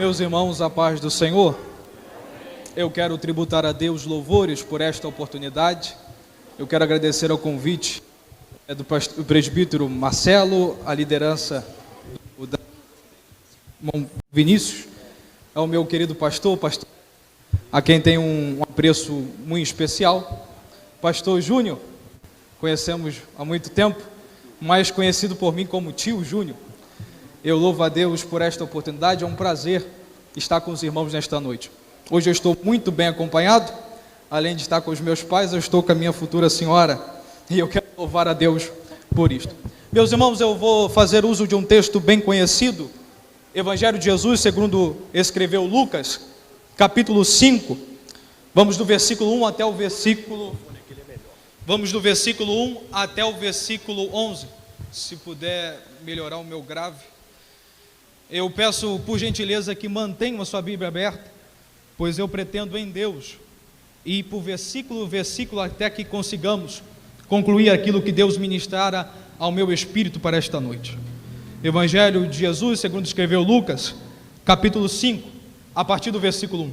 Meus irmãos, a paz do Senhor. Eu quero tributar a Deus louvores por esta oportunidade. Eu quero agradecer ao convite do presbítero Marcelo, a liderança do irmão Vinícius, ao meu querido pastor, a quem tenho um apreço muito especial, pastor Júnior, conhecemos há muito tempo, mais conhecido por mim como tio Júnior. Eu louvo a Deus por esta oportunidade, é um prazer estar com os irmãos nesta noite. Hoje eu estou muito bem acompanhado, além de estar com os meus pais, eu estou com a minha futura senhora, e eu quero louvar a Deus por isto. Meus irmãos, eu vou fazer uso de um texto bem conhecido, Evangelho de Jesus, segundo escreveu Lucas, capítulo 5, vamos do versículo 1 até o versículo... Vamos do versículo 1 até o versículo 11, se puder melhorar o meu grave. Eu peço, por gentileza, que mantenham a sua Bíblia aberta, pois eu pretendo em Deus ir por versículo, até que consigamos concluir aquilo que Deus ministrara ao meu espírito para esta noite. Evangelho de Jesus, segundo escreveu Lucas, capítulo 5, a partir do versículo 1.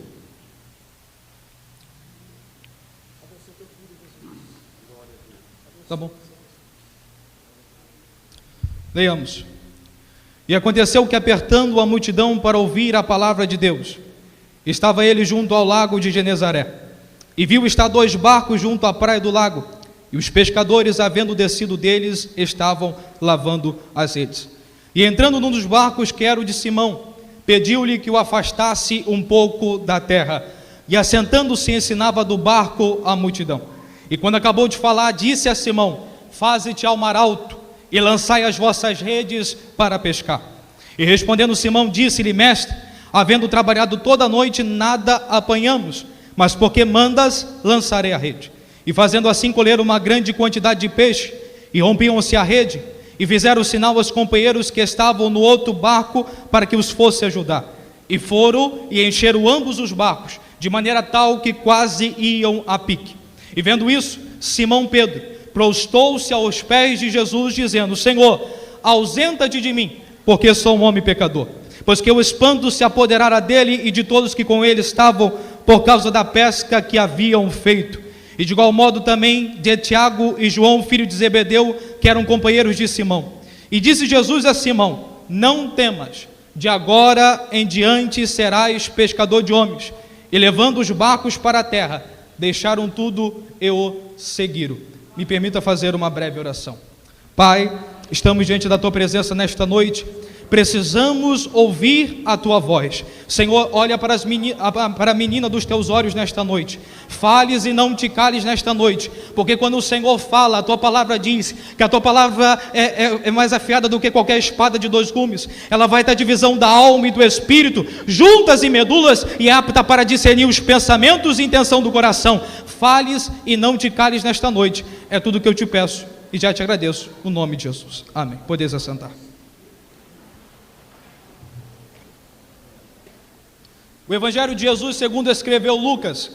Tá bom. Leiamos. E aconteceu que, apertando a multidão para ouvir a palavra de Deus, estava ele junto ao lago de Genezaré, e viu estar 2 barcos junto à praia do lago, e os pescadores, havendo descido deles, estavam lavando as redes. E entrando num dos barcos, que era o de Simão, pediu-lhe que o afastasse um pouco da terra, e assentando-se ensinava do barco a multidão. E quando acabou de falar, disse a Simão: faze-te ao mar alto, e lançai as vossas redes para pescar. E respondendo Simão, disse-lhe: mestre, havendo trabalhado toda a noite, nada apanhamos, mas porque mandas, lançarei a rede. E fazendo assim, colheram uma grande quantidade de peixe, e rompiam-se a rede, e fizeram sinal aos companheiros que estavam no outro barco, para que os fosse ajudar. E foram e encheram ambos os barcos, de maneira tal que quase iam a pique. E vendo isso, Simão Pedro prostou-se aos pés de Jesus, dizendo: Senhor, ausenta-te de mim, porque sou um homem pecador. Pois que o espanto se apoderara dele e de todos que com ele estavam, por causa da pesca que haviam feito. E de igual modo também de Tiago e João, filho de Zebedeu, que eram companheiros de Simão. E disse Jesus a Simão: não temas, de agora em diante serás pescador de homens. E levando os barcos para a terra, deixaram tudo e o seguiram. Me permita fazer uma breve oração. Pai, estamos diante da Tua presença nesta noite, precisamos ouvir a Tua voz. Senhor, olha para a menina dos Teus olhos nesta noite, fales e não te cales nesta noite, porque quando o Senhor fala, a Tua palavra diz que a Tua palavra é mais afiada do que qualquer espada de 2 gumes, ela vai ter divisão da alma e do espírito, juntas e medulas, e é apta para discernir os pensamentos e intenção do coração. Fales e não te cales nesta noite, é tudo que eu te peço e já te agradeço, no nome de Jesus, amém. Podeis assentar. O Evangelho de Jesus, segundo escreveu Lucas,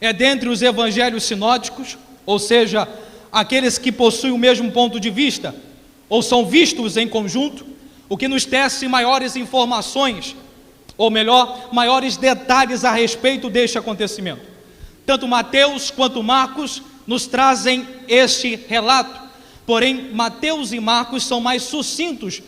é dentre os evangelhos sinóticos, ou seja, aqueles que possuem o mesmo ponto de vista, ou são vistos em conjunto, o que nos tece maiores informações, ou melhor, maiores detalhes a respeito deste acontecimento. Tanto Mateus quanto Marcos nos trazem este relato, porém Mateus e Marcos são mais sucintos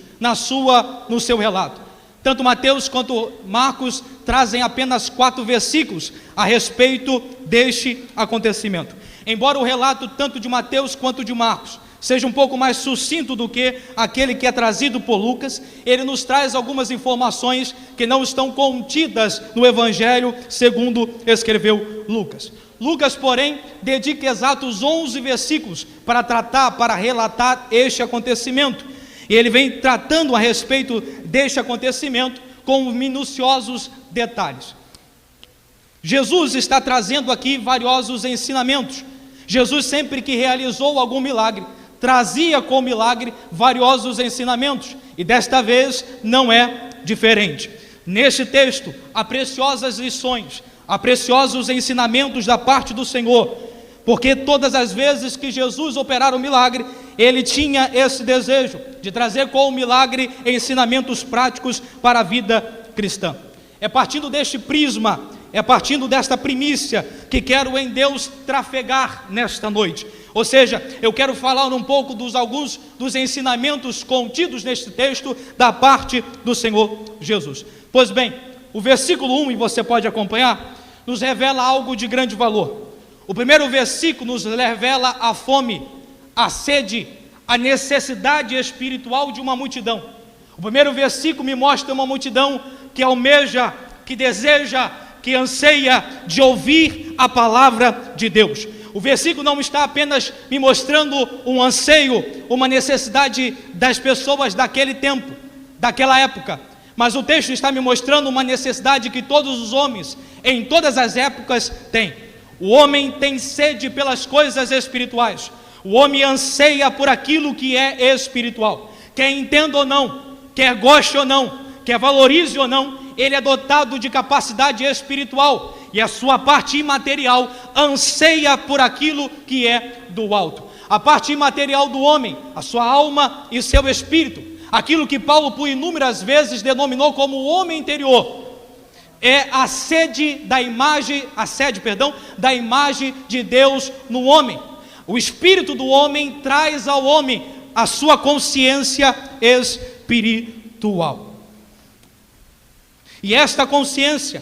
no seu relato. Tanto Mateus quanto Marcos trazem apenas 4 versículos a respeito deste acontecimento. Embora o relato tanto de Mateus quanto de Marcos seja um pouco mais sucinto do que aquele que é trazido por Lucas, ele nos traz algumas informações que não estão contidas no Evangelho segundo escreveu Lucas. Lucas, porém, dedica exatos 11 versículos para relatar este acontecimento. E ele vem tratando a respeito deste acontecimento com minuciosos detalhes. Jesus está trazendo aqui valiosos ensinamentos. Jesus, sempre que realizou algum milagre, trazia com o milagre valiosos ensinamentos, e desta vez não é diferente. Neste texto, há preciosas lições, há preciosos ensinamentos da parte do Senhor, porque todas as vezes que Jesus operara o milagre, ele tinha esse desejo de trazer com o milagre ensinamentos práticos para a vida cristã. É partindo deste prisma, é partindo desta primícia que quero em Deus trafegar nesta noite. Ou seja, eu quero falar um pouco alguns dos ensinamentos contidos neste texto da parte do Senhor Jesus. Pois bem, o versículo 1, e você pode acompanhar, nos revela algo de grande valor. O primeiro versículo nos revela a fome, a sede, a necessidade espiritual de uma multidão. O primeiro versículo me mostra uma multidão que almeja, que deseja, que anseia de ouvir a palavra de Deus. O versículo não está apenas me mostrando um anseio, uma necessidade das pessoas daquele tempo, daquela época, mas o texto está me mostrando uma necessidade que todos os homens, em todas as épocas, têm. O homem tem sede pelas coisas espirituais. O homem anseia por aquilo que é espiritual. Quer entenda ou não, quer goste ou não, quer valorize ou não, ele é dotado de capacidade espiritual, e a sua parte imaterial anseia por aquilo que é do alto. A parte imaterial do homem, a sua alma e seu espírito, aquilo que Paulo por inúmeras vezes denominou como o homem interior, é a sede da imagem, da imagem de Deus no homem. O espírito do homem traz ao homem a sua consciência espiritual. E esta consciência,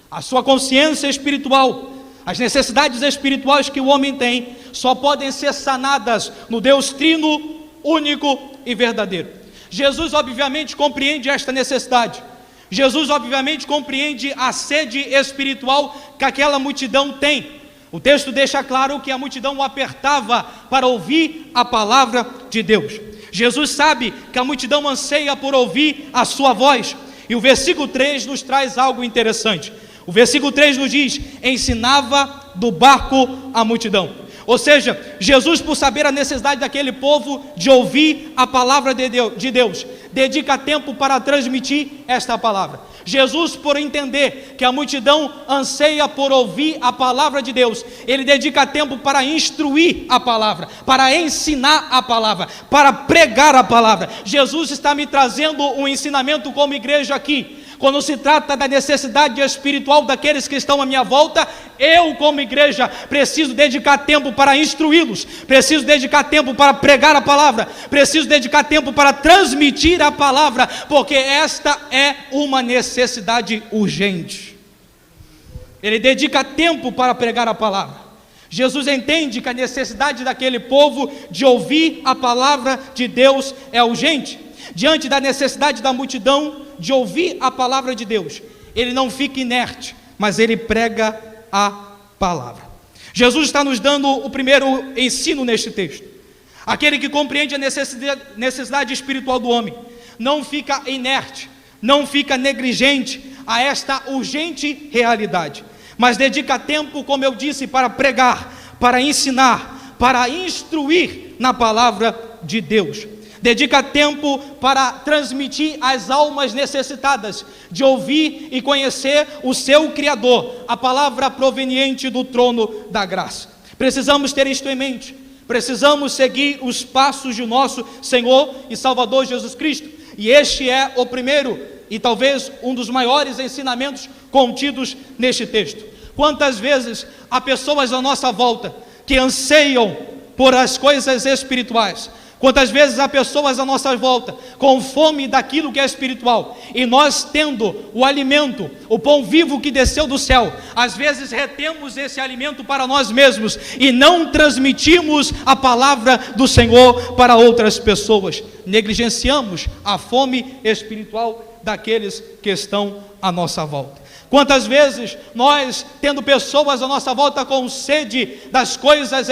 a sua consciência espiritual, as necessidades espirituais que o homem tem, só podem ser sanadas no Deus Trino, único e verdadeiro. Jesus obviamente compreende esta necessidade. Jesus obviamente compreende a sede espiritual que aquela multidão tem. O texto deixa claro que a multidão o apertava para ouvir a palavra de Deus. Jesus sabe que a multidão anseia por ouvir a sua voz. E o versículo 3 nos traz algo interessante. O versículo 3 nos diz: ensinava do barco a multidão. Ou seja, Jesus, por saber a necessidade daquele povo de ouvir a palavra de Deus, dedica tempo para transmitir esta palavra. Jesus, por entender que a multidão anseia por ouvir a palavra de Deus, ele dedica tempo para instruir a palavra, para ensinar a palavra, para pregar a palavra. Jesus está me trazendo um ensinamento como igreja aqui. Quando se trata da necessidade espiritual daqueles que estão à minha volta, eu como igreja preciso dedicar tempo para instruí-los, preciso dedicar tempo para pregar a palavra, preciso dedicar tempo para transmitir a palavra, porque esta é uma necessidade urgente. Ele dedica tempo para pregar a palavra. Jesus entende que a necessidade daquele povo de ouvir a palavra de Deus é urgente. Diante da necessidade da multidão de ouvir a palavra de Deus, ele não fica inerte, mas ele prega a palavra. Jesus está nos dando o primeiro ensino neste texto. Aquele que compreende a necessidade espiritual do homem não fica inerte, não fica negligente a esta urgente realidade, mas dedica tempo, como eu disse, para pregar, para ensinar, para instruir na palavra de Deus. Dedica tempo para transmitir às almas necessitadas de ouvir e conhecer o seu Criador, a palavra proveniente do trono da graça. Precisamos ter isto em mente. Precisamos seguir os passos de nosso Senhor e Salvador Jesus Cristo. E este é o primeiro e talvez um dos maiores ensinamentos contidos neste texto. Quantas vezes há pessoas à nossa volta que anseiam por as coisas espirituais? Quantas vezes há pessoas à nossa volta com fome daquilo que é espiritual, e nós tendo o alimento, o pão vivo que desceu do céu, às vezes retemos esse alimento para nós mesmos e não transmitimos a palavra do Senhor para outras pessoas. Negligenciamos a fome espiritual daqueles que estão à nossa volta. Quantas vezes nós, tendo pessoas à nossa volta com sede das coisas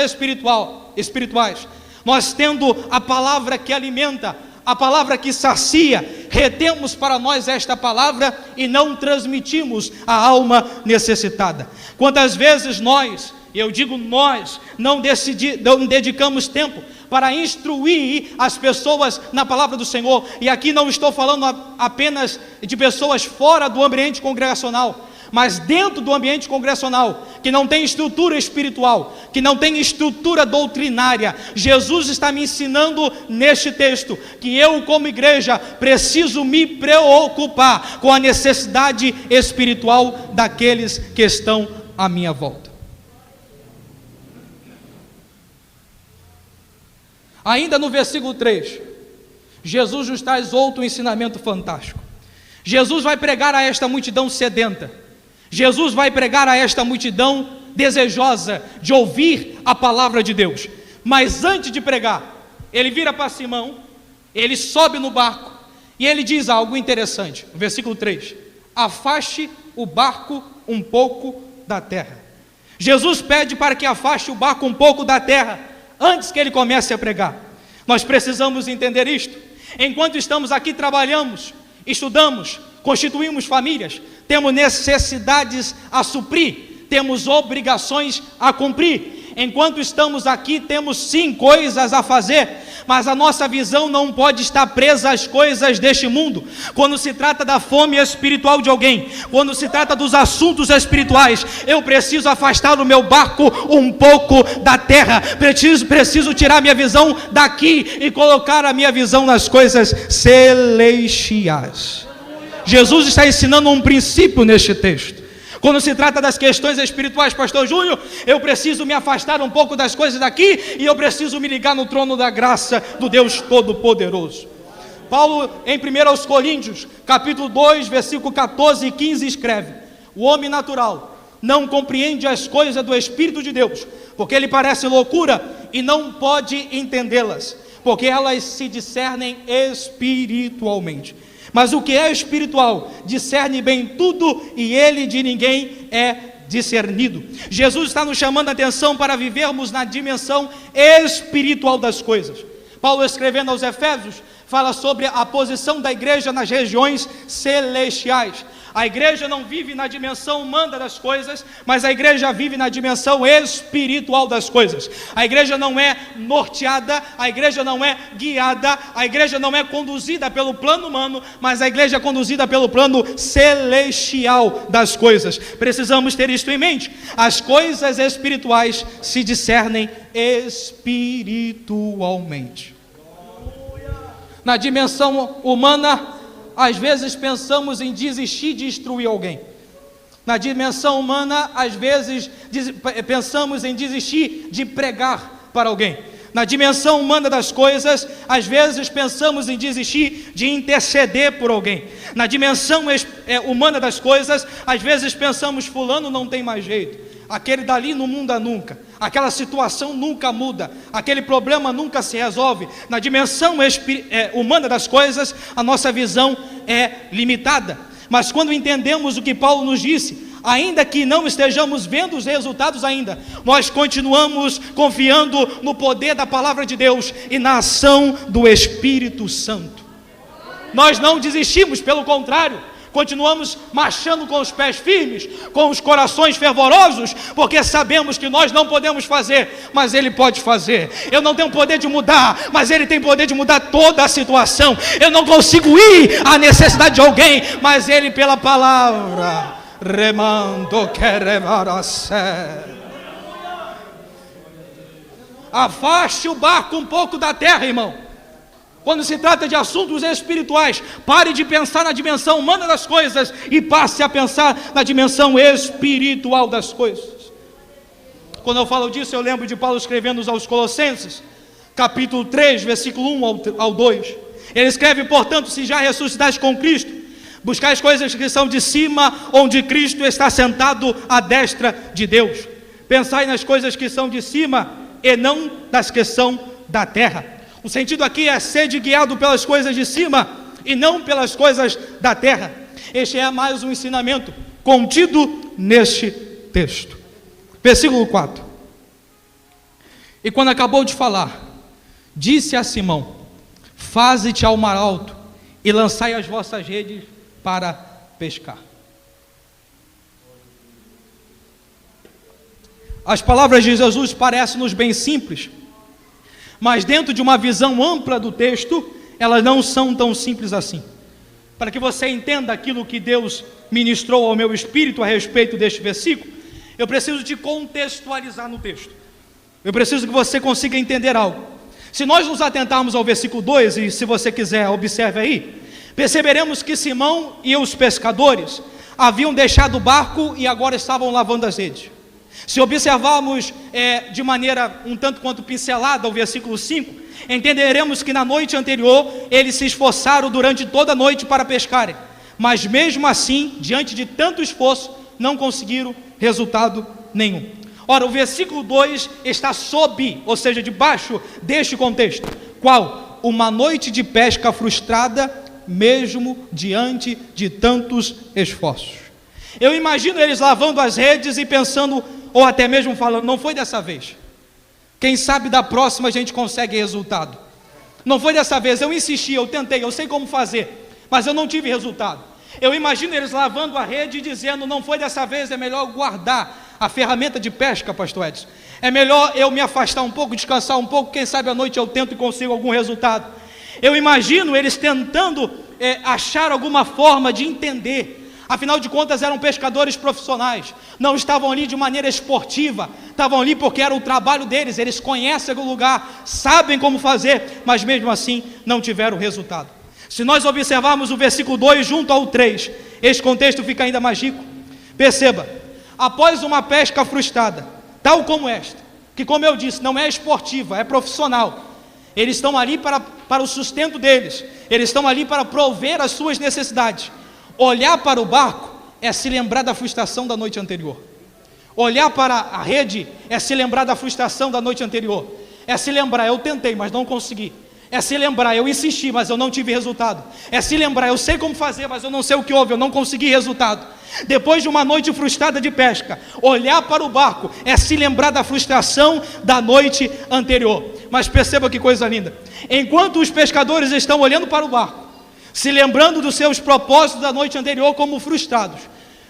espirituais, nós tendo a palavra que alimenta, a palavra que sacia, retemos para nós esta palavra e não transmitimos a alma necessitada. Quantas vezes nós, eu digo nós, não dedicamos tempo para instruir as pessoas na palavra do Senhor, e aqui não estou falando apenas de pessoas fora do ambiente congregacional, Mas dentro do ambiente congregacional, que não tem estrutura espiritual, que não tem estrutura doutrinária, Jesus está me ensinando neste texto que eu, como igreja, preciso me preocupar com a necessidade espiritual daqueles que estão à minha volta. Ainda no versículo 3, Jesus nos traz outro ensinamento fantástico. Jesus vai pregar a esta multidão sedenta. Jesus vai pregar a esta multidão desejosa de ouvir a palavra de Deus. Mas antes de pregar, ele vira para Simão, ele sobe no barco e ele diz algo interessante. Versículo 3: afaste o barco um pouco da terra. Jesus pede para que afaste o barco um pouco da terra antes que ele comece a pregar. Nós precisamos entender isto. Enquanto estamos aqui, trabalhamos, estudamos, constituímos famílias, temos necessidades a suprir, temos obrigações a cumprir. Enquanto estamos aqui, temos sim coisas a fazer, mas a nossa visão não pode estar presa às coisas deste mundo. Quando se trata da fome espiritual de alguém, quando se trata dos assuntos espirituais, eu preciso afastar o meu barco um pouco da terra, preciso tirar minha visão daqui e colocar a minha visão nas coisas celestiais. Jesus está ensinando um princípio neste texto. Quando se trata das questões espirituais, pastor Júnior, eu preciso me afastar um pouco das coisas daqui e eu preciso me ligar no trono da graça do Deus Todo-Poderoso. Paulo, em 1 Coríntios, capítulo 2, versículo 14 e 15, escreve: o homem natural não compreende as coisas do Espírito de Deus, porque ele parece loucura e não pode entendê-las, porque elas se discernem espiritualmente. Mas o que é espiritual discerne bem tudo, e ele de ninguém é discernido. Jesus está nos chamando a atenção para vivermos na dimensão espiritual das coisas. Paulo, escrevendo aos Efésios, fala sobre a posição da igreja nas regiões celestiais. A igreja não vive na dimensão humana das coisas, mas a igreja vive na dimensão espiritual das coisas. A igreja não é norteada, a igreja não é guiada, a igreja não é conduzida pelo plano humano, mas a igreja é conduzida pelo plano celestial das coisas. Precisamos ter isto em mente. As coisas espirituais se discernem espiritualmente. Na dimensão humana, às vezes pensamos em desistir de instruir alguém. Na dimensão humana, às vezes pensamos em desistir de pregar para alguém. Na dimensão humana das coisas, às vezes pensamos em desistir de interceder por alguém. Na dimensão humana das coisas, às vezes pensamos: fulano não tem mais jeito, aquele dali não muda nunca, aquela situação nunca muda, aquele problema nunca se resolve. Na dimensão humana das coisas, a nossa visão é limitada. Mas quando entendemos o que Paulo nos disse, ainda que não estejamos vendo os resultados ainda, nós continuamos confiando no poder da palavra de Deus e na ação do Espírito Santo. Nós não desistimos, pelo contrário, continuamos marchando com os pés firmes, com os corações fervorosos, porque sabemos que nós não podemos fazer, mas Ele pode fazer. Eu não tenho poder de mudar, mas Ele tem poder de mudar toda a situação. Eu não consigo ir à necessidade de alguém, mas Ele, pela palavra, remando queremaracé. Afaste o barco um pouco da terra, irmão. Quando se trata de assuntos espirituais, pare de pensar na dimensão humana das coisas e passe a pensar na dimensão espiritual das coisas. Quando eu falo disso, eu lembro de Paulo escrevendo aos Colossenses, capítulo 3, versículo 1 ao 2. Ele escreve: portanto, se já ressuscitaste com Cristo, buscai as coisas que são de cima, onde Cristo está sentado à destra de Deus. Pensai nas coisas que são de cima e não das que são da terra. O sentido aqui é ser guiado pelas coisas de cima e não pelas coisas da terra. Este é mais um ensinamento contido neste texto. Versículo 4. E quando acabou de falar, disse a Simão: faze-te ao mar alto e lançai as vossas redes para pescar. As palavras de Jesus parecem-nos bem simples, mas dentro de uma visão ampla do texto, elas não são tão simples assim. para que você entenda aquilo que Deus ministrou ao meu espírito a respeito deste versículo, eu preciso te contextualizar no texto. Eu preciso que você consiga entender algo. Se nós nos atentarmos ao versículo 2, e se você quiser, observe aí, perceberemos que Simão e os pescadores haviam deixado o barco e agora estavam lavando as redes. Se observarmos de maneira um tanto quanto pincelada o versículo 5, entenderemos que na noite anterior eles se esforçaram durante toda a noite para pescarem, mas mesmo assim, diante de tanto esforço, não conseguiram resultado nenhum. Ora, o versículo 2 está sob, ou seja, debaixo deste contexto. Qual? Uma noite de pesca frustrada, mesmo diante de tantos esforços. Eu imagino eles lavando as redes e pensando, ou até mesmo falando, não foi dessa vez. Quem sabe da próxima a gente consegue resultado. Não foi dessa vez, eu insisti, eu tentei, eu sei como fazer, mas eu não tive resultado. Eu imagino eles lavando a rede e dizendo, não foi dessa vez, é melhor guardar a ferramenta de pesca, pastor Edson. É melhor eu me afastar um pouco, descansar um pouco, quem sabe à noite eu tento e consigo algum resultado. Eu imagino eles tentando achar alguma forma de entender. Afinal de contas eram pescadores profissionais, não estavam ali de maneira esportiva, estavam ali porque era o trabalho deles, eles conhecem o lugar, sabem como fazer, mas mesmo assim não tiveram resultado. Se nós observarmos o versículo 2 junto ao 3, esse contexto fica ainda mais rico. Perceba, após uma pesca frustrada, tal como esta, que como eu disse, não é esportiva, é profissional, eles estão ali para o sustento deles, eles estão ali para prover as suas necessidades. Olhar para o barco é se lembrar da frustração da noite anterior. Olhar para a rede é se lembrar da frustração da noite anterior. É se lembrar, eu tentei, mas não consegui. É se lembrar, eu insisti, mas eu não tive resultado. É se lembrar, eu sei como fazer, mas eu não sei o que houve, eu não consegui resultado. Depois de uma noite frustrada de pesca, olhar para o barco é se lembrar da frustração da noite anterior. Mas perceba que coisa linda. Enquanto os pescadores estão olhando para o barco, se lembrando dos seus propósitos da noite anterior como frustrados,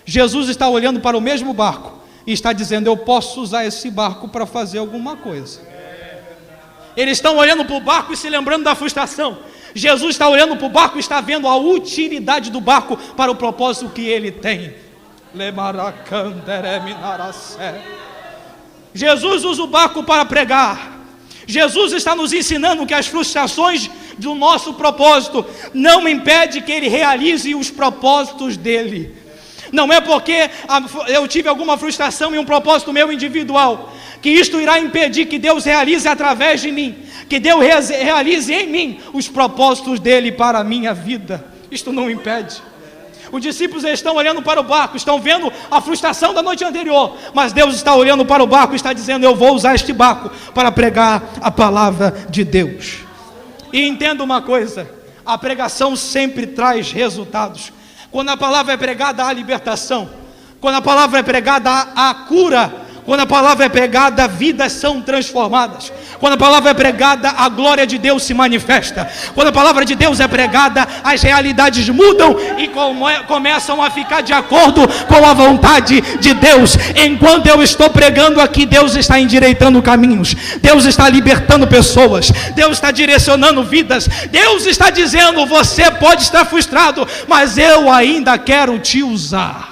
Jesus está olhando para o mesmo barco e está dizendo, eu posso usar esse barco para fazer alguma coisa. Eles estão olhando para o barco e se lembrando da frustração. Jesus está olhando para o barco e está vendo a utilidade do barco para o propósito que ele tem. Jesus usa o barco para pregar. Jesus está nos ensinando que as frustrações do nosso propósito não impede que ele realize os propósitos dele. Não é porque eu tive alguma frustração em um propósito meu individual, que isto irá impedir que Deus realize através de mim, que Deus realize em mim os propósitos dele para a minha vida. Isto não impede. Os discípulos estão olhando para o barco, estão vendo a frustração da noite anterior, mas Deus está olhando para o barco e está dizendo, eu vou usar este barco para pregar a palavra de Deus. E entenda uma coisa, a pregação sempre traz resultados. Quando a palavra é pregada, há libertação. Quando a palavra é pregada, há cura. Quando a palavra é pregada, vidas são transformadas. Quando a palavra é pregada, a glória de Deus se manifesta. Quando a palavra de Deus é pregada, as realidades mudam e começam a ficar de acordo com a vontade de Deus. Enquanto eu estou pregando aqui, Deus está endireitando caminhos, Deus está libertando pessoas, Deus está direcionando vidas, Deus está dizendo, você pode estar frustrado, mas eu ainda quero te usar.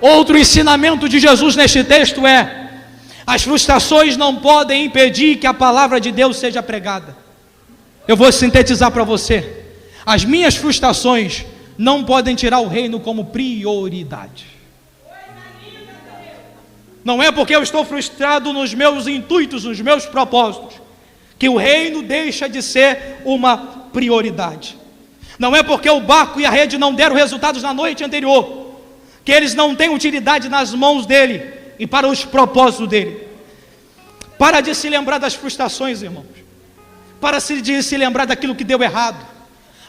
Outro ensinamento de Jesus neste texto é: as frustrações não podem impedir que a palavra de Deus seja pregada. Eu vou sintetizar para você: as minhas frustrações não podem tirar o reino como prioridade. Não é porque eu estou frustrado nos meus intuitos, nos meus propósitos, que o reino deixa de ser uma prioridade. Não é porque o barco e a rede não deram resultados na noite anterior, que eles não têm utilidade nas mãos dele e para os propósitos dele. Para de se lembrar das frustrações, irmãos. Para de se lembrar daquilo que deu errado.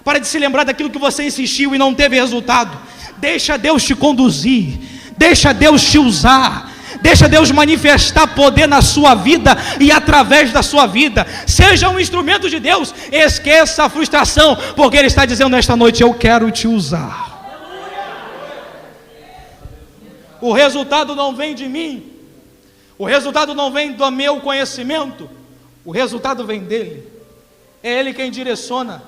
Para de se lembrar daquilo que você insistiu e não teve resultado. Deixa Deus te conduzir. Deixa Deus te usar. Deixa Deus manifestar poder na sua vida e através da sua vida. Seja um instrumento de Deus. Esqueça a frustração, porque Ele está dizendo nesta noite: eu quero te usar. O resultado não vem de mim. O resultado não vem do meu conhecimento, o resultado vem dele. É ele quem direciona,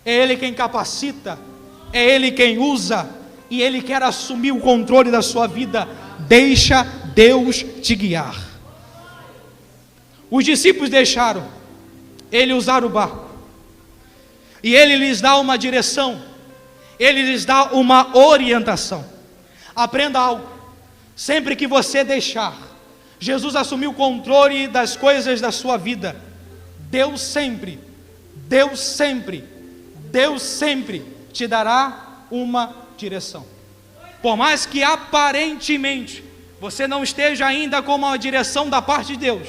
é ele quem capacita, é ele quem usa, e ele quer assumir o controle da sua vida. Deixa Deus te guiar. Os discípulos deixaram ele usar o barco, e ele lhes dá uma direção, ele lhes dá uma orientação. Aprenda algo: sempre que você deixar Jesus assumir o controle das coisas da sua vida, Deus sempre te dará uma direção. Por mais que aparentemente você não esteja ainda com uma direção da parte de Deus,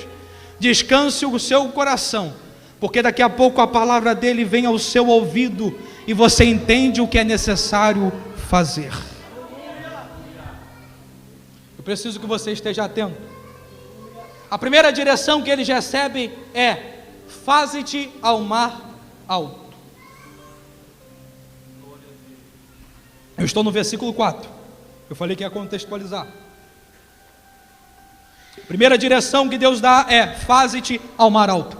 descanse o seu coração, porque daqui a pouco a palavra dele vem ao seu ouvido e você entende o que é necessário fazer. Eu preciso que você esteja atento. A primeira direção que eles recebem é: faze-te ao mar alto. Eu estou no versículo 4. Eu falei que ia contextualizar. A primeira direção que Deus dá é: faze-te ao mar alto.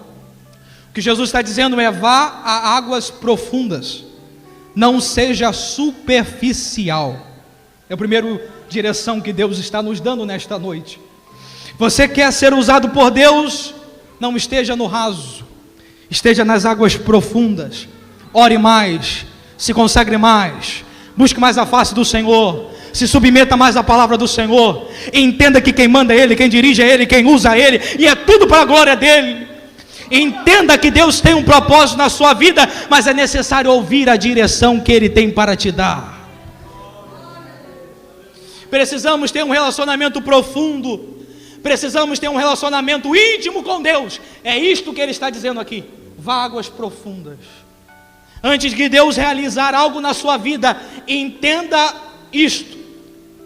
O que Jesus está dizendo é: vá a águas profundas, não seja superficial. É a primeira direção que Deus está nos dando nesta noite. Você quer ser usado por Deus? Não esteja no raso, esteja nas águas profundas. Ore mais, se consagre mais, busque mais a face do Senhor, se submeta mais à palavra do Senhor. Entenda que quem manda é Ele, quem dirige é Ele, quem usa é Ele, e é tudo para a glória dEle. Entenda que Deus tem um propósito na sua vida, mas é necessário ouvir a direção que Ele tem para te dar. Precisamos ter um relacionamento profundo, precisamos ter um relacionamento íntimo com Deus. É isto que Ele está dizendo aqui: vá a águas profundas. Antes de Deus realizar algo na sua vida, entenda isto: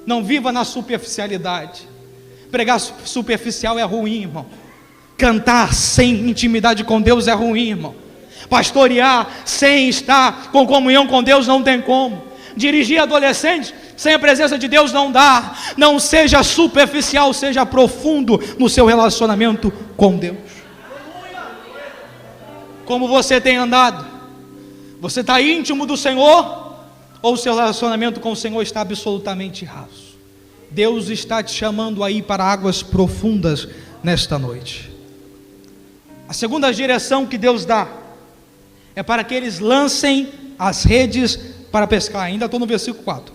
não viva na superficialidade. Pregar superficial é ruim, irmão. Cantar sem intimidade com Deus é ruim, irmão. Pastorear sem estar com comunhão com Deus não tem como. Dirigir adolescentes sem a presença de Deus não dá. Não seja superficial, seja profundo no seu relacionamento com Deus. Como você tem andado? Você está íntimo do Senhor, ou o seu relacionamento com o Senhor está absolutamente raso? Deus está te chamando aí para águas profundas nesta noite. A segunda direção que Deus dá é para que eles lancem as redes para pescar. Ainda estou no versículo 4.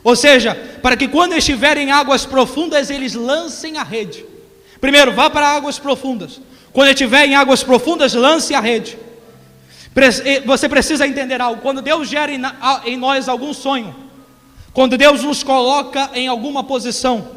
Ou seja, para que quando estiverem em águas profundas, eles lancem a rede. Primeiro, vá para águas profundas. Quando estiver em águas profundas, lance a rede. Você precisa entender algo: quando Deus gera em nós algum sonho, quando Deus nos coloca em alguma posição,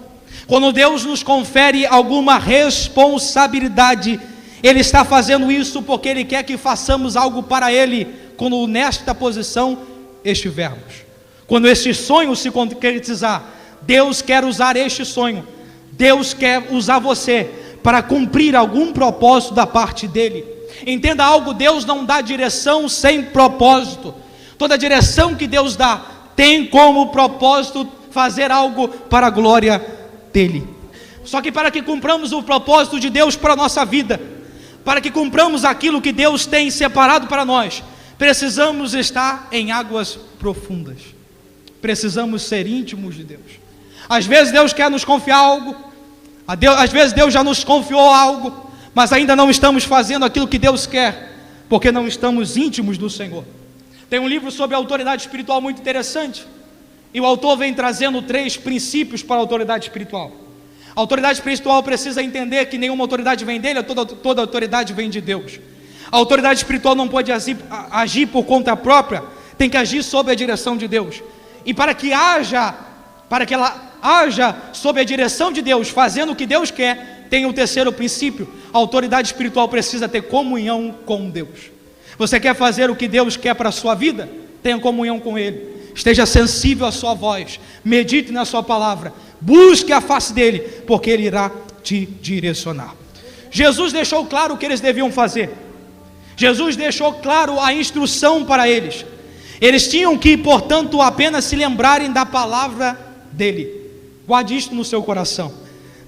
quando Deus nos confere alguma responsabilidade, Ele está fazendo isso porque Ele quer que façamos algo para Ele, quando nesta posição estivermos. Quando este sonho se concretizar, Deus quer usar este sonho, Deus quer usar você para cumprir algum propósito da parte dEle. Entenda algo: Deus não dá direção sem propósito. Toda direção que Deus dá tem como propósito fazer algo para a glória dEle. Só que para que cumpramos o propósito de Deus para a nossa vida, para que cumpramos aquilo que Deus tem separado para nós, precisamos estar em águas profundas. Precisamos ser íntimos de Deus. Às vezes Deus quer nos confiar algo, às vezes Deus já nos confiou algo, mas ainda não estamos fazendo aquilo que Deus quer, porque não estamos íntimos do Senhor. Tem um livro sobre autoridade espiritual muito interessante, e o autor vem trazendo 3 princípios para a autoridade espiritual. A autoridade espiritual precisa entender que nenhuma autoridade vem dele, toda autoridade vem de Deus. A autoridade espiritual não pode agir por conta própria, tem que agir sob a direção de Deus. E para que ela haja sob a direção de Deus, fazendo o que Deus quer, tem o terceiro princípio: a autoridade espiritual precisa ter comunhão com Deus. Você quer fazer o que Deus quer para a sua vida? Tenha comunhão com Ele, esteja sensível à sua voz, medite na sua palavra, busque a face dEle, porque Ele irá te direcionar. Jesus deixou claro o que eles deviam fazer. Jesus deixou claro a instrução para eles. Eles tinham que, portanto, apenas se lembrarem da palavra dEle. Guarde isto no seu coração.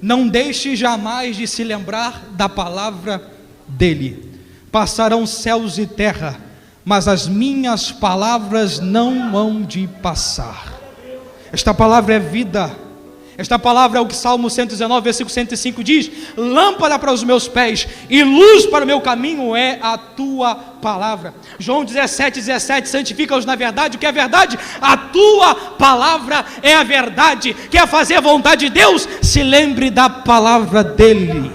não deixe jamais de se lembrar da palavra dele. Passarão céus e terra, mas as minhas palavras não hão de passar. Esta palavra é vida. Esta palavra é o que Salmo 119, versículo 105 diz: lâmpada para os meus pés e luz para o meu caminho é a tua palavra. João 17:17, santifica-os na verdade. O que é verdade? A tua palavra é a verdade. Quer fazer a vontade de Deus? Se lembre da palavra dele.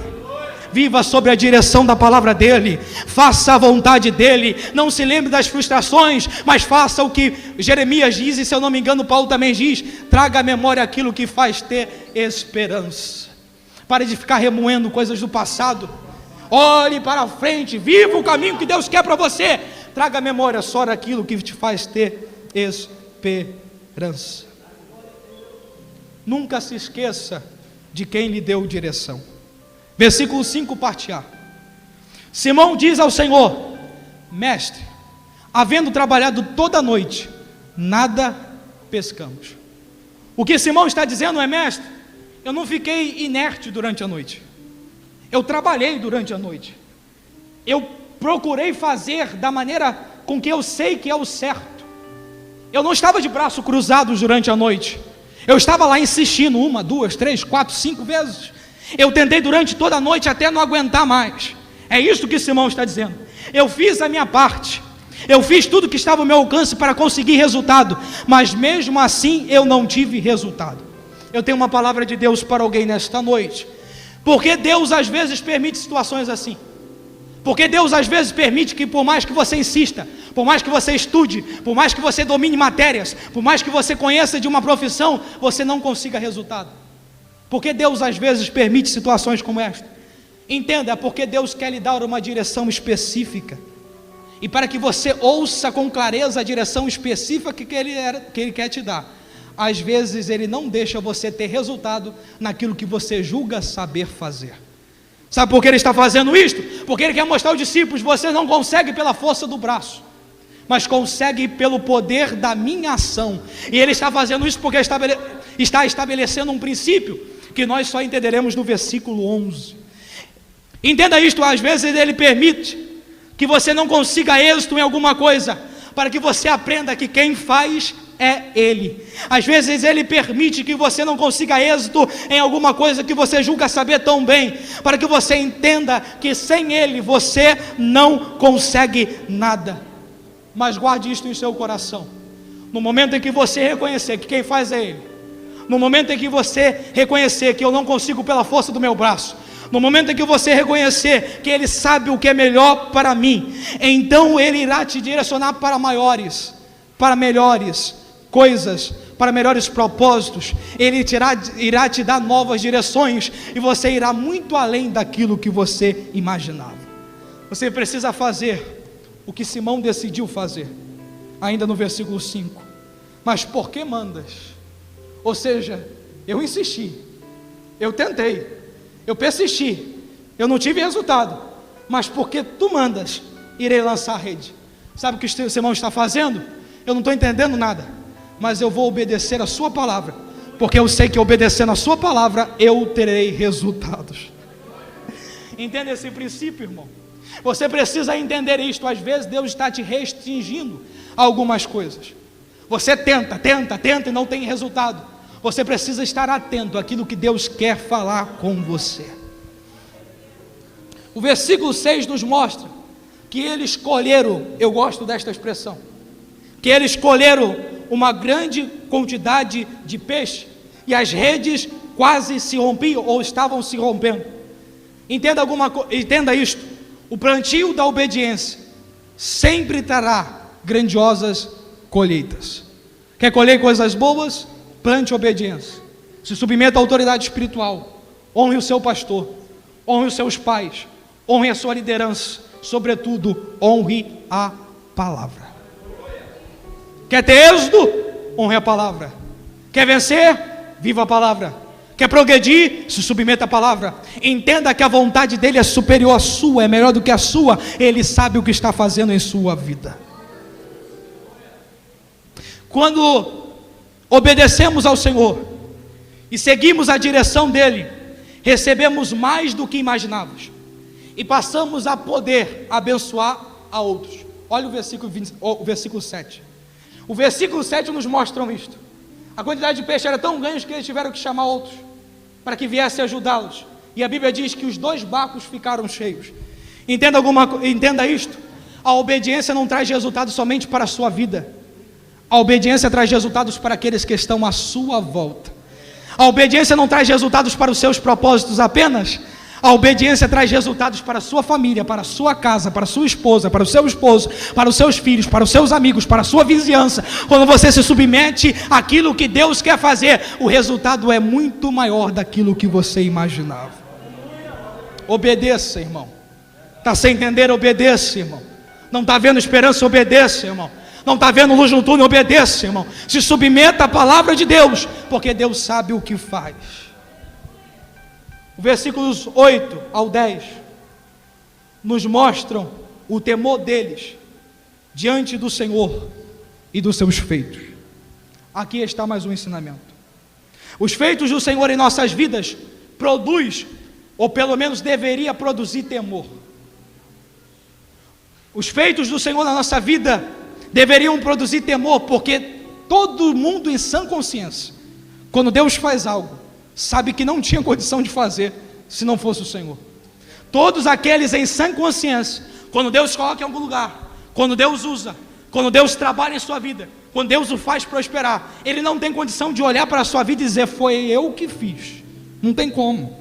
Viva sobre a direção da palavra dele, faça a vontade dele, não se lembre das frustrações, mas faça o que Jeremias diz, e se eu não me engano Paulo também diz: traga à memória aquilo que faz ter esperança. Pare de ficar remoendo coisas do passado, olhe para frente, viva o caminho que Deus quer para você, traga à memória só aquilo que te faz ter esperança. Nunca se esqueça de quem lhe deu direção. Versículo 5, parte A. Simão diz ao Senhor: mestre, havendo trabalhado toda a noite, nada pescamos. O que Simão está dizendo é: mestre, eu não fiquei inerte durante a noite, eu trabalhei durante a noite, eu procurei fazer da maneira com que eu sei que é o certo, eu não estava de braços cruzados durante a noite, eu estava lá insistindo 1, 2, 3, 4, 5 vezes. Eu tentei durante toda a noite até não aguentar mais. É isso que Simão está dizendo. Eu fiz a minha parte, eu fiz tudo que estava ao meu alcance para conseguir resultado, mas mesmo assim eu não tive resultado. Eu tenho uma palavra de Deus para alguém nesta noite. Porque Deus às vezes permite situações assim. Porque Deus às vezes permite que, por mais que você insista, por mais que você estude, por mais que você domine matérias, por mais que você conheça de uma profissão, você não consiga resultado. Porque Deus às vezes permite situações como esta? Entenda, é porque Deus quer lhe dar uma direção específica, e para que você ouça com clareza a direção específica que Ele quer te dar, às vezes Ele não deixa você ter resultado naquilo que você julga saber fazer. Sabe por que Ele está fazendo isto? Porque Ele quer mostrar aos discípulos: você não consegue pela força do braço, mas consegue pelo poder da minha ação. E Ele está fazendo isso porque está estabelecendo um princípio que nós só entenderemos no versículo 11. Entenda isto: às vezes Ele permite que você não consiga êxito em alguma coisa, para que você aprenda que quem faz é Ele. Às vezes Ele permite que você não consiga êxito em alguma coisa que você julga saber tão bem, para que você entenda que sem Ele você não consegue nada. Mas guarde isto em seu coração: no momento em que você reconhecer que quem faz é Ele, no momento em que você reconhecer que eu não consigo pela força do meu braço, no momento em que você reconhecer que Ele sabe o que é melhor para mim, então Ele irá te direcionar para maiores, para melhores coisas, para melhores propósitos. Ele irá te dar novas direções, e você irá muito além daquilo que você imaginava. Você precisa fazer o que Simão decidiu fazer, ainda no versículo 5. Mas por que mandas? Ou seja, eu insisti, eu tentei, eu persisti, eu não tive resultado, mas porque tu mandas, irei lançar a rede. Sabe o que o Simão está fazendo? Eu não estou entendendo nada, mas eu vou obedecer a sua palavra, porque eu sei que obedecendo a sua palavra, eu terei resultados. Entenda esse princípio, irmão. Você precisa entender isto. Às vezes Deus está te restringindo a algumas coisas. Você tenta e não tem resultado. Você precisa estar atento àquilo que Deus quer falar com você. O versículo 6 nos mostra que eles colheram, eu gosto desta expressão, que eles colheram uma grande quantidade de peixe, e as redes quase se rompiam, ou estavam se rompendo. Entenda isto: o plantio da obediência sempre trará grandiosas colheitas. Quer colher coisas boas? Plante obediência, se submeta à autoridade espiritual, honre o seu pastor, honre os seus pais, honre a sua liderança, sobretudo, honre a palavra. Quer ter êxito? Honre a palavra. Quer vencer? Viva a palavra. Quer progredir? Se submeta à palavra. Entenda que a vontade dele é superior à sua, é melhor do que a sua. Ele sabe o que está fazendo em sua vida. Quando obedecemos ao Senhor e seguimos a direção dele, recebemos mais do que imaginávamos e passamos a poder abençoar a outros. Olha o versículo 7. O versículo 7 nos mostra isto. A quantidade de peixe era tão grande que eles tiveram que chamar outros para que viesse ajudá-los. E a Bíblia diz que os 2 barcos ficaram cheios. Entenda isto. A obediência não traz resultados somente para a sua vida. A obediência traz resultados para aqueles que estão à sua volta. A obediência não traz resultados para os seus propósitos apenas. A obediência traz resultados para a sua família, para a sua casa, para a sua esposa, para o seu esposo, para os seus filhos, para os seus amigos, para a sua vizinhança. Quando você se submete àquilo que Deus quer fazer, o resultado é muito maior daquilo que você imaginava. Obedeça, irmão. Está sem entender? Obedeça, irmão. Não está vendo esperança? Obedeça, irmão. Não está vendo luz no túnel? Obedeça, irmão. Se submeta à palavra de Deus, porque Deus sabe o que faz. Versículos 8 ao 10 nos mostram o temor deles diante do Senhor e dos seus feitos. Aqui está mais um ensinamento. Os feitos do Senhor em nossas vidas produz, ou pelo menos deveria produzir, temor. Os feitos do Senhor na nossa vida deveriam produzir temor, porque todo mundo em sã consciência, quando Deus faz algo, sabe que não tinha condição de fazer se não fosse o Senhor. Todos aqueles em sã consciência, quando Deus coloca em algum lugar, quando Deus usa, quando Deus trabalha em sua vida, quando Deus o faz prosperar, Ele não tem condição de olhar para a sua vida e dizer: foi eu que fiz. Não tem como.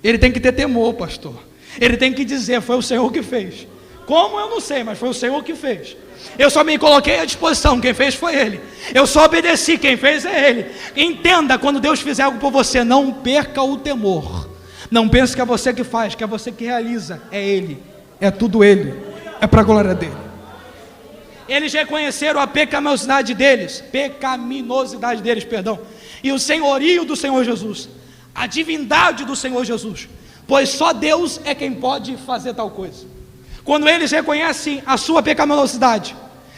Ele tem que ter temor, pastor. Ele tem que dizer: foi o Senhor que fez. Como? Eu não sei, mas foi o Senhor que fez. Eu só me coloquei à disposição, quem fez foi Ele. Eu só obedeci, quem fez é Ele. Entenda, quando Deus fizer algo por você, não perca o temor. Não pense que é você que faz, que é você que realiza. É Ele, é tudo Ele, é para a glória dEle. Eles reconheceram a pecaminosidade deles, e o senhorio do Senhor Jesus, a divindade do Senhor Jesus, pois só Deus é quem pode fazer tal coisa. Quando eles reconhecem a sua pecaminosidade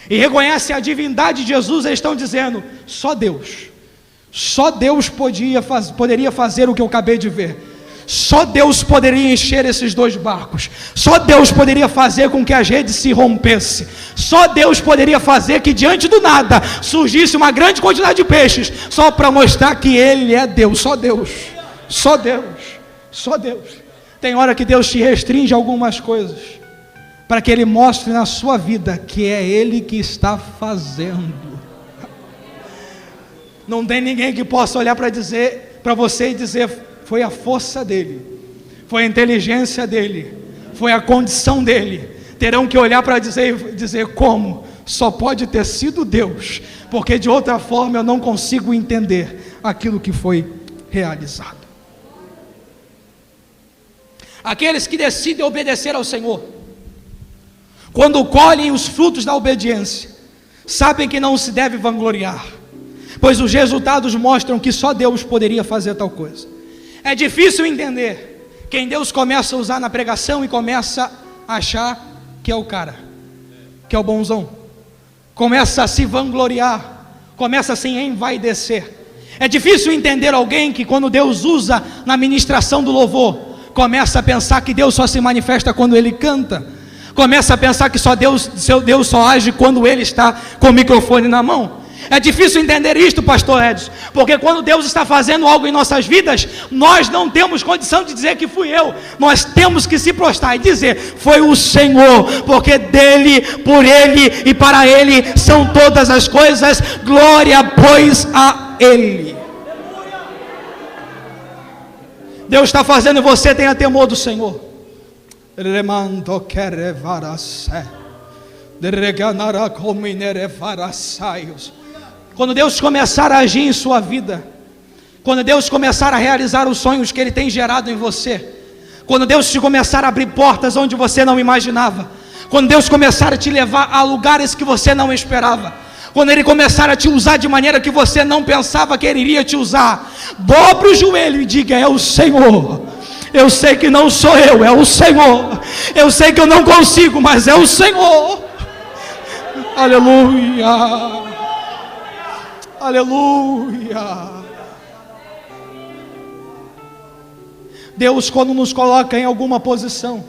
e reconhecem a divindade de Jesus, eles estão dizendo: só Deus poderia fazer o que eu acabei de ver. Só Deus poderia encher esses 2 barcos. Só Deus poderia fazer com que as redes se rompessem. Só Deus poderia fazer que diante do nada surgisse uma grande quantidade de peixes, só para mostrar que Ele é Deus. Só Deus. Só Deus. Só Deus. Tem hora que Deus te restringe algumas coisas, para que Ele mostre na sua vida que é Ele que está fazendo. Não tem ninguém que possa olhar para você e dizer: foi a força dele, foi a inteligência dele, foi a condição dele. Terão que olhar para dizer como? Só pode ter sido Deus, porque de outra forma eu não consigo entender aquilo que foi realizado. Aqueles que decidem obedecer ao Senhor, quando colhem os frutos da obediência, sabem que não se deve vangloriar, pois os resultados mostram que só Deus poderia fazer tal coisa. É difícil entender quem Deus começa a usar na pregação e começa a achar que é o cara, que é o bonzão, começa a se vangloriar, começa a se envaidecer. É difícil entender alguém que, quando Deus usa na ministração do louvor, começa a pensar que Deus só se manifesta quando Ele canta, começa a pensar que seu Deus só age quando Ele está com o microfone na mão. É difícil entender isto, pastor Edson, porque quando Deus está fazendo algo em nossas vidas, nós não temos condição de dizer que fui eu. Nós temos que se prostrar e dizer: foi o Senhor, porque dele, por Ele e para Ele são todas as coisas. Glória, pois, a Ele. Deus está fazendo e você tenha temor do Senhor. Quando Deus começar a agir em sua vida, quando Deus começar a realizar os sonhos que Ele tem gerado em você, quando Deus te começar a abrir portas onde você não imaginava, quando Deus começar a te levar a lugares que você não esperava, quando Ele começar a te usar de maneira que você não pensava que Ele iria te usar, dobre o joelho e diga: é o Senhor. Eu sei que não sou eu, é o Senhor. Eu sei que eu não consigo, mas é o Senhor. Aleluia. Aleluia. Deus, quando nos coloca em alguma posição,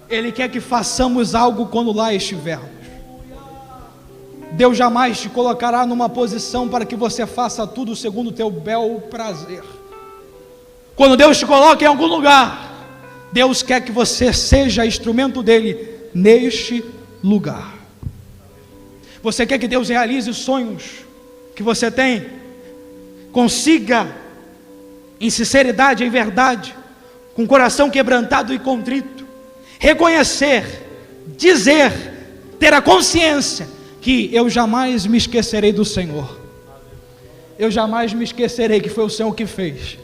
Ele quer que façamos algo quando lá estivermos. Deus jamais te colocará numa posição para que você faça tudo segundo o teu bel prazer. Quando Deus te coloca em algum lugar, Deus quer que você seja instrumento dEle neste lugar. Você quer que Deus realize os sonhos que você tem? Consiga, em sinceridade, em verdade, com o coração quebrantado e contrito, reconhecer, dizer, ter a consciência que eu jamais me esquecerei do Senhor. Eu jamais me esquecerei que foi o Senhor que fez.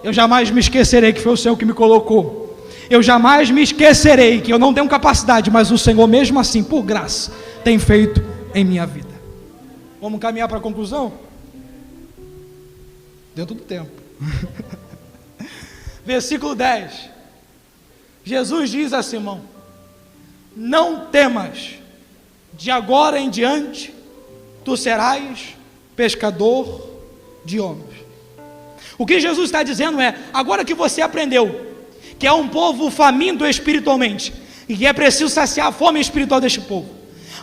Eu jamais me esquecerei que foi o Senhor que me colocou. Eu jamais me esquecerei que eu não tenho capacidade, mas o Senhor mesmo assim, por graça, tem feito em minha vida. Vamos caminhar para a conclusão? Dentro do tempo. Versículo 10. Jesus diz a Simão: não temas, de agora em diante tu serás pescador de homens. O que Jesus está dizendo é: agora que você aprendeu que é um povo faminto espiritualmente e que é preciso saciar a fome espiritual deste povo,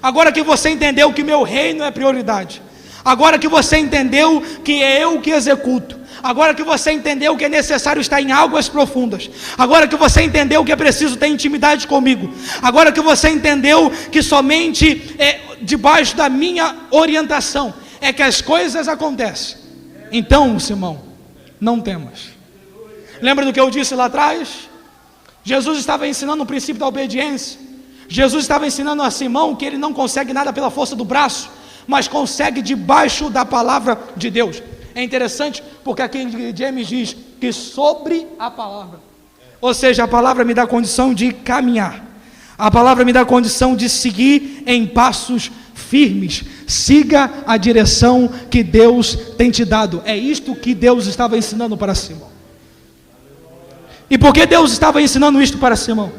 agora que você entendeu que meu reino é prioridade, agora que você entendeu que é eu que executo, agora que você entendeu que é necessário estar em águas profundas, agora que você entendeu que é preciso ter intimidade comigo, agora que você entendeu que somente debaixo da minha orientação é que as coisas acontecem, então, Simão, não temas. Lembra do que eu disse lá atrás? Jesus estava ensinando o princípio da obediência. Jesus estava ensinando a Simão que ele não consegue nada pela força do braço, mas consegue debaixo da palavra de Deus. É interessante porque aqui James diz que sobre a palavra, ou seja, a palavra me dá condição de caminhar, a palavra me dá condição de seguir em passos firmes. Siga a direção que Deus tem te dado. É isto que Deus estava ensinando para Simão. E por que Deus estava ensinando isto para Simão?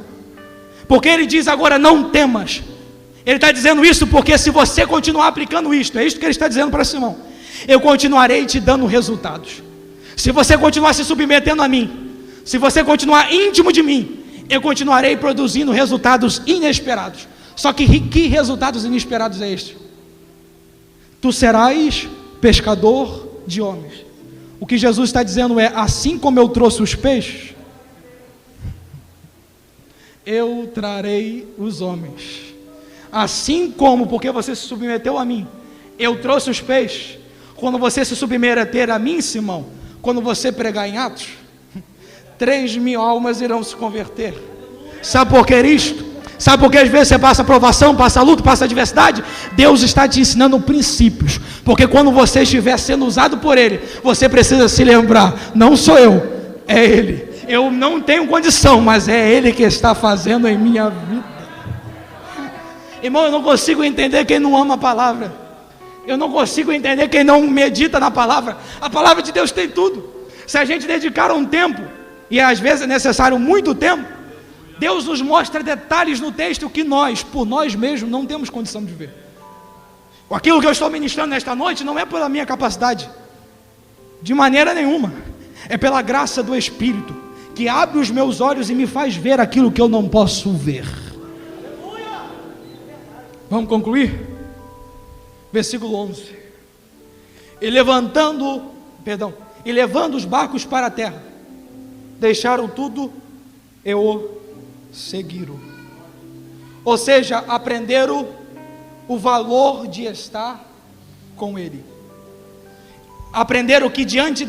Porque ele diz agora: não temas. Ele está dizendo isso porque se você continuar aplicando isto, é isto que ele está dizendo para Simão, eu continuarei te dando resultados. Se você continuar se submetendo a mim, se você continuar íntimo de mim, eu continuarei produzindo resultados inesperados. Só que resultados inesperados é este? Tu serás pescador de homens. O que Jesus está dizendo é: assim como eu trouxe os peixes, eu trarei os homens. Assim como, porque você se submeteu a mim, eu trouxe os peixes. Quando você se submeter a mim, Simão, quando você pregar em Atos, 3.000 almas irão se converter. Sabe por que isto? Sabe por que às vezes você passa provação, passa luta, passa adversidade? Deus está te ensinando princípios, porque quando você estiver sendo usado por Ele, você precisa se lembrar: não sou eu, é Ele. Eu não tenho condição, mas é Ele que está fazendo em minha vida. Irmão, eu não consigo entender quem não ama a palavra. Eu não consigo entender quem não medita na palavra. A palavra de Deus tem tudo. Se a gente dedicar um tempo, e às vezes é necessário muito tempo, Deus nos mostra detalhes no texto que nós, por nós mesmos, não temos condição de ver. Aquilo que eu estou ministrando nesta noite não é pela minha capacidade, de maneira nenhuma. É pela graça do Espírito, que abre os meus olhos e me faz ver aquilo que eu não posso ver. Vamos concluir? Versículo 11. E levando os barcos para a terra, deixaram tudo e o seguiram. Ou seja, aprenderam o valor de estar com Ele. Aprenderam que diante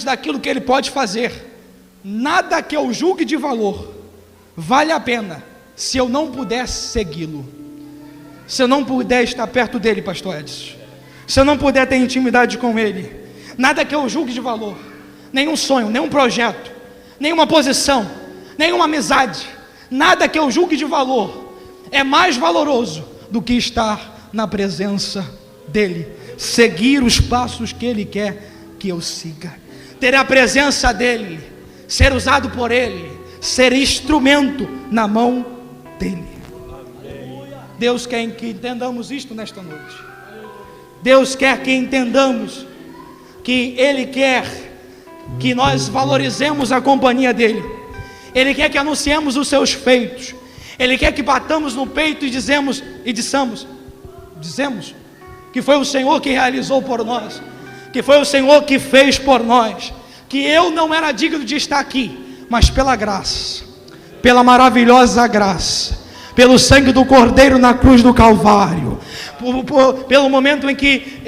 daquilo que Ele pode fazer, nada que eu julgue de valor vale a pena se eu não puder segui-lo, se eu não puder estar perto dele, pastor Edson, se eu não puder ter intimidade com Ele. Nada que eu julgue de valor, nenhum sonho, nenhum projeto, nenhuma posição, nenhuma amizade, nada que eu julgue de valor é mais valoroso do que estar na presença dEle, seguir os passos que Ele quer que eu siga, ter a presença dEle, ser usado por Ele, ser instrumento na mão dEle. Deus quer que entendamos isto nesta noite. Deus quer que entendamos que Ele quer que nós valorizemos a companhia dEle. Ele quer que anunciemos os seus feitos. Ele quer que batamos no peito e dizemos que foi o Senhor que realizou por nós, que foi o Senhor que fez por nós, que eu não era digno de estar aqui, mas pela graça, pela maravilhosa graça, pelo sangue do Cordeiro na cruz do Calvário, pelo momento em que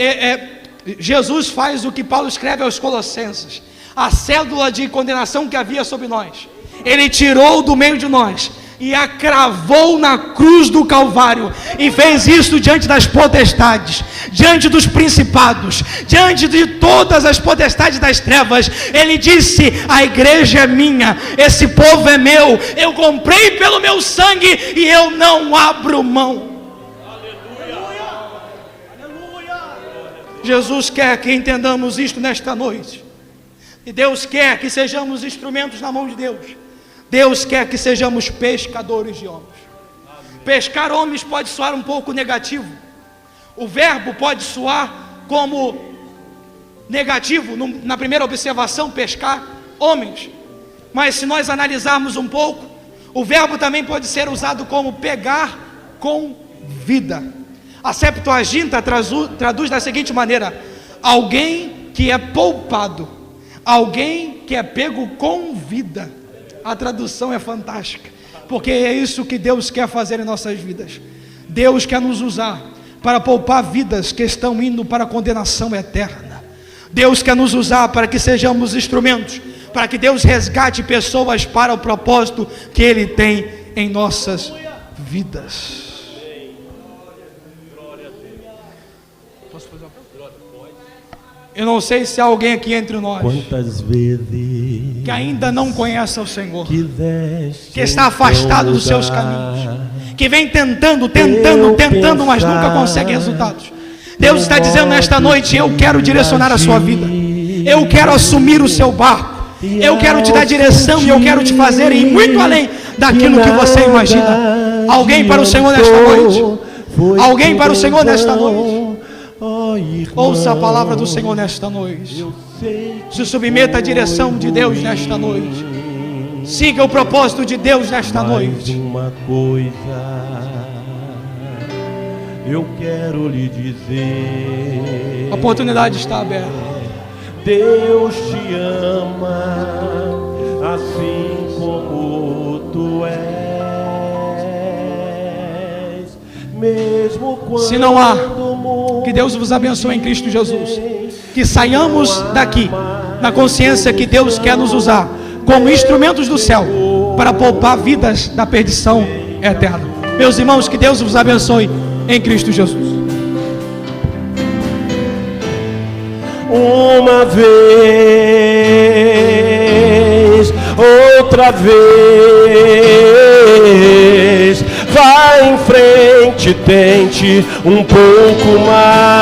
Jesus faz o que Paulo escreve aos Colossenses, a cédula de condenação que havia sobre nós, Ele tirou do meio de nós e a cravou na cruz do Calvário, e fez isso diante das potestades, diante dos principados, diante de todas as potestades das trevas. Ele disse: a igreja é minha, esse povo é meu, eu comprei pelo meu sangue e eu não abro mão. Aleluia. Aleluia. Jesus quer que entendamos isto nesta noite, e Deus quer que sejamos instrumentos na mão de Deus. Deus quer que sejamos pescadores de homens. Pescar homens pode soar um pouco negativo. O verbo pode soar como negativo na primeira observação, pescar homens. Mas se nós analisarmos um pouco, o verbo também pode ser usado como pegar com vida. A Septuaginta traduz da seguinte maneira: alguém que é poupado, alguém que é pego com vida. A tradução é fantástica, porque é isso que Deus quer fazer em nossas vidas. Deus quer nos usar para poupar vidas que estão indo para a condenação eterna. Deus quer nos usar para que sejamos instrumentos, para que Deus resgate pessoas para o propósito que Ele tem em nossas vidas. Eu não sei se há alguém aqui entre nós quantas vezes que ainda não conhece o Senhor, que está afastado dos seus caminhos, que vem tentando, mas nunca consegue resultados. Deus está dizendo nesta noite: eu quero direcionar a sua vida, eu quero assumir o seu barco, eu quero te dar direção, e eu quero te fazer ir muito além daquilo que você imagina. Alguém para o Senhor nesta noite? Alguém para o Senhor nesta noite? Ouça a palavra do Senhor nesta noite. Se submeta à direção de Deus nesta noite. Siga o propósito de Deus nesta noite. Uma coisa eu quero lhe dizer. A oportunidade está aberta. Deus te ama assim como tu és. Mesmo quando se não há, que Deus vos abençoe em Cristo Jesus. Que saiamos daqui na consciência que Deus quer nos usar como instrumentos do céu para poupar vidas da perdição eterna. Meus irmãos, que Deus vos abençoe em Cristo Jesus. Uma vez, outra vez, vá em frente, tente um pouco mais.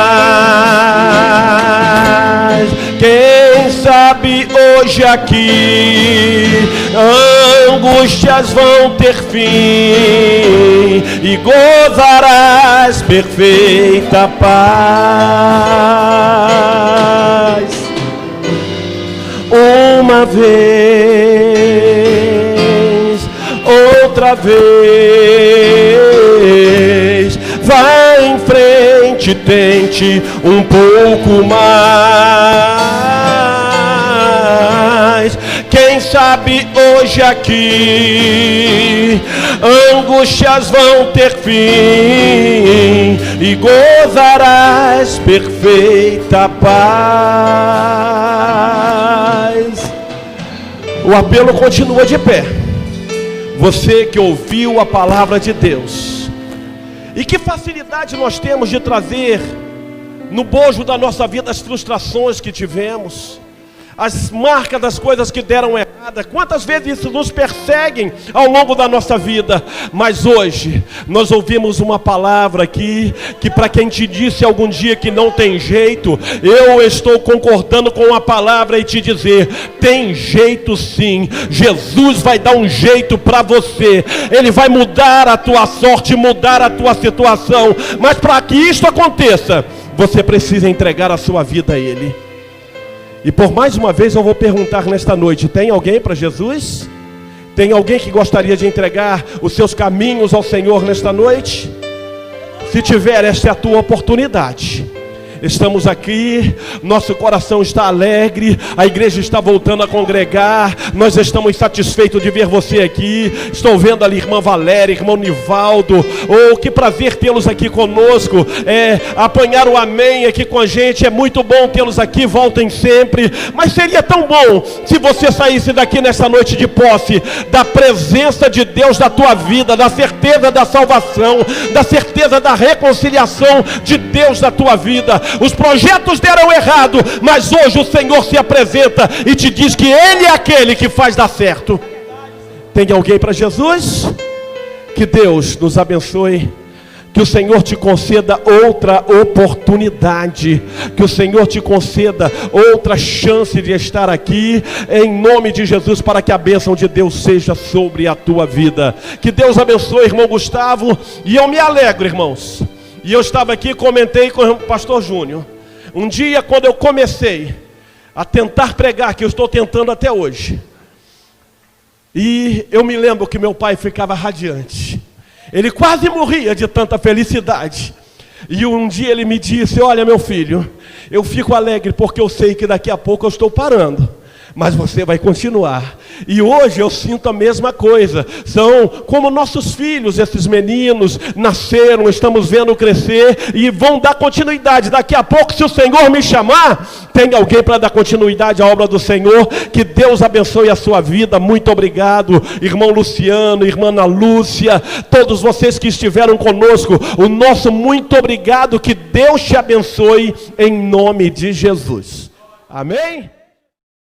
Quem sabe hoje aqui angústias vão ter fim e gozarás perfeita paz. Uma vez, outra vez, vá em frente, tente um pouco mais. Quem sabe hoje aqui angústias vão ter fim e gozarás perfeita paz. O apelo continua de pé. Você que ouviu a palavra de Deus, e que facilidade nós temos de trazer no bojo da nossa vida as frustrações que tivemos, as marcas das coisas que deram errada. Quantas vezes isso nos perseguem ao longo da nossa vida. Mas hoje nós ouvimos uma palavra aqui, que para quem te disse algum dia que não tem jeito, eu estou concordando com a palavra e te dizer: tem jeito sim. Jesus vai dar um jeito para você. Ele vai mudar a tua sorte, mudar a tua situação. Mas para que isso aconteça, você precisa entregar a sua vida a Ele. E por mais uma vez eu vou perguntar nesta noite: tem alguém para Jesus? Tem alguém que gostaria de entregar os seus caminhos ao Senhor nesta noite? Se tiver, esta é a tua oportunidade. Estamos aqui, nosso coração está alegre, a igreja está voltando a congregar, nós estamos satisfeitos de ver você aqui. Estou vendo ali irmã Valéria, irmão Nivaldo. Oh, que prazer tê-los aqui conosco, apanhar o amém aqui com a gente, é muito bom tê-los aqui, voltem sempre. Mas seria tão bom se você saísse daqui nessa noite de posse da presença de Deus na tua vida, da certeza da salvação, da certeza da reconciliação de Deus na tua vida. Os projetos deram errado, mas hoje o Senhor se apresenta e te diz que Ele é aquele que faz dar certo. Tem alguém para Jesus? Que Deus nos abençoe. Que o Senhor te conceda outra oportunidade. Que o Senhor te conceda outra chance de estar aqui, em nome de Jesus, para que a bênção de Deus seja sobre a tua vida. Que Deus abençoe, irmão Gustavo. E eu me alegro, irmãos. E eu estava aqui, comentei com o pastor Júnior. Um dia, quando eu comecei a tentar pregar, que eu estou tentando até hoje, e eu me lembro que meu pai ficava radiante. Ele quase morria de tanta felicidade. E um dia ele me disse: olha, meu filho, eu fico alegre porque eu sei que daqui a pouco eu estou parando, mas você vai continuar. E hoje eu sinto a mesma coisa. São como nossos filhos, esses meninos nasceram, estamos vendo crescer e vão dar continuidade. Daqui a pouco, se o Senhor me chamar, tem alguém para dar continuidade à obra do Senhor. Que Deus abençoe a sua vida. Muito obrigado, irmão Luciano, irmã Ana Lúcia, todos vocês que estiveram conosco, o nosso muito obrigado. Que Deus te abençoe em nome de Jesus. Amém?